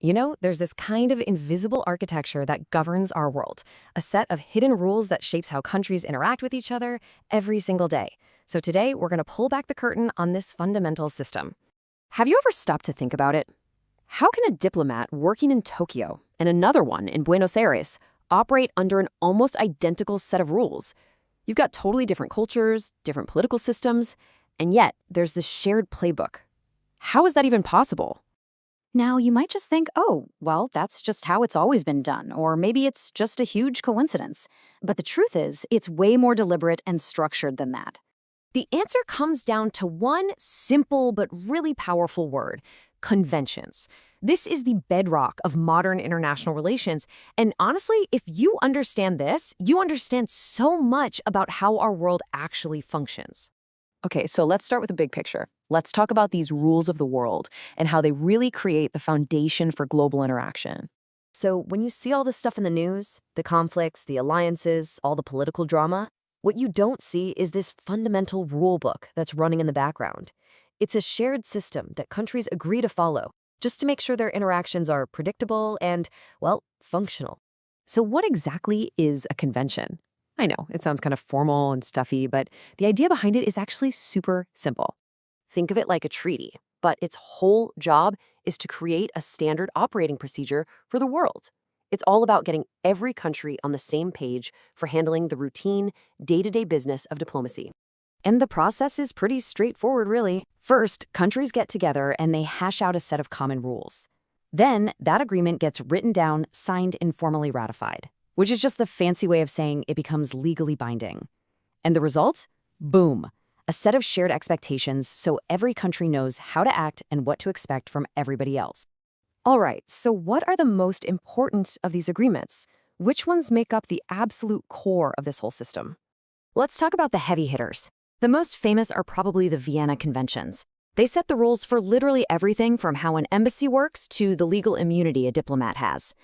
There's this kind of invisible architecture that governs our world, a set of hidden rules that shapes how countries interact with each other every single day. So today, we're going to pull back the curtain on this fundamental system. Have you ever stopped to think about it? How can a diplomat working in Tokyo and another one in Buenos Aires operate under an almost identical set of rules? You've got totally different cultures, different political systems, and yet there's this shared playbook. How is that even possible? Now, you might just think, oh, well, that's just how it's always been done, or maybe it's just a huge coincidence. But the truth is, it's way more deliberate and structured than that. The answer comes down to one simple but really powerful word: conventions. This is the bedrock of modern international relations, and honestly, if you understand this, you understand so much about how our world actually functions. Okay, so let's start with the big picture. Let's talk about these rules of the world and how they really create the foundation for global interaction. So when you see all this stuff in the news, the conflicts, the alliances, all the political drama, what you don't see is this fundamental rule book that's running in the background. It's a shared system that countries agree to follow, just to make sure their interactions are predictable and, well, functional. So what exactly is a convention? I know, it sounds kind of formal and stuffy, but the idea behind it is actually super simple. Think of it like a treaty, but its whole job is to create a standard operating procedure for the world. It's all about getting every country on the same page for handling the routine, day-to-day business of diplomacy. And the process is pretty straightforward, really. First, countries get together and they hash out a set of common rules. Then, that agreement gets written down, signed, and formally ratified, which is just the fancy way of saying it becomes legally binding. And the result? Boom. A set of shared expectations so every country knows how to act and what to expect from everybody else. All right, so what are the most important of these agreements? Which ones make up the absolute core of this whole system? Let's talk about the heavy hitters. The most famous are probably the Vienna Conventions. They set the rules for literally everything from how an embassy works to the legal immunity a diplomat has.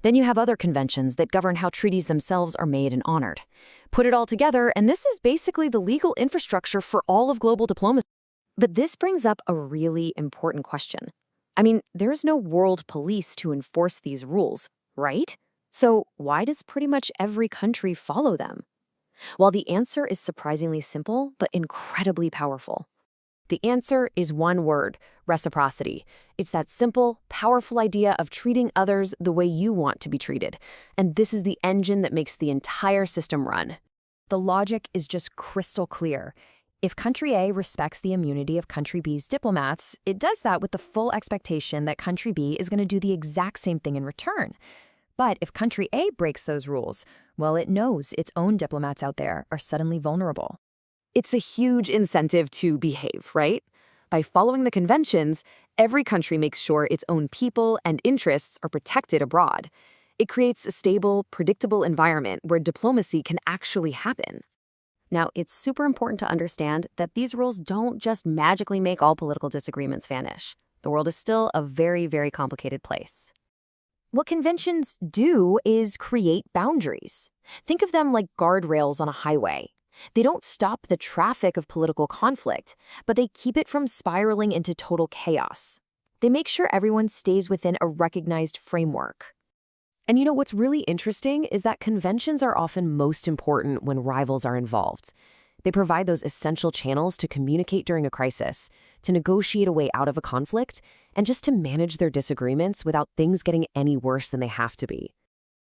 Then you have other conventions that govern how treaties themselves are made and honored. Put it all together, and this is basically the legal infrastructure for all of global diplomacy. But this brings up a really important question. I mean, there's no world police to enforce these rules, right? So why does pretty much every country follow them? Well, the answer is surprisingly simple, but incredibly powerful. The answer is one word: reciprocity. It's that simple, powerful idea of treating others the way you want to be treated. And this is the engine that makes the entire system run. The logic is just crystal clear. If country A respects the immunity of country B's diplomats, it does that with the full expectation that country B is going to do the exact same thing in return. But if country A breaks those rules, well, it knows its own diplomats out there are suddenly vulnerable. It's a huge incentive to behave, right? By following the conventions, every country makes sure its own people and interests are protected abroad. It creates a stable, predictable environment where diplomacy can actually happen. Now, it's super important to understand that these rules don't just magically make all political disagreements vanish. The world is still a very, very complicated place. What conventions do is create boundaries. Think of them like guardrails on a highway. They don't stop the traffic of political conflict, but they keep it from spiraling into total chaos. They make sure everyone stays within a recognized framework. And what's really interesting is that conventions are often most important when rivals are involved. They provide those essential channels to communicate during a crisis, to negotiate a way out of a conflict, and just to manage their disagreements without things getting any worse than they have to be.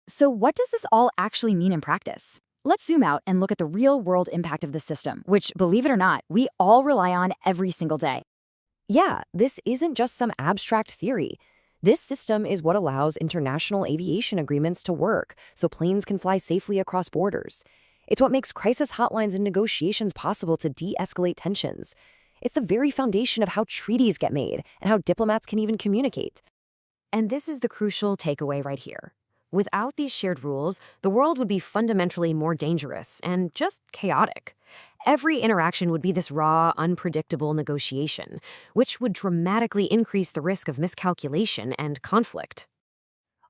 So what does this all actually mean in practice? Let's zoom out and look at the real-world impact of the system, which, believe it or not, we all rely on every single day. Yeah, this isn't just some abstract theory. This system is what allows international aviation agreements to work so planes can fly safely across borders. It's what makes crisis hotlines and negotiations possible to de-escalate tensions. It's the very foundation of how treaties get made and how diplomats can even communicate. And this is the crucial takeaway right here. Without these shared rules, the world would be fundamentally more dangerous and just chaotic. Every interaction would be this raw, unpredictable negotiation, which would dramatically increase the risk of miscalculation and conflict.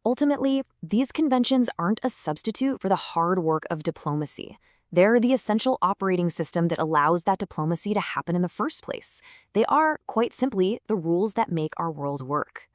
Ultimately, these conventions aren't a substitute for the hard work of diplomacy. They're the essential operating system that allows that diplomacy to happen in the first place. They are, quite simply, the rules that make our world work.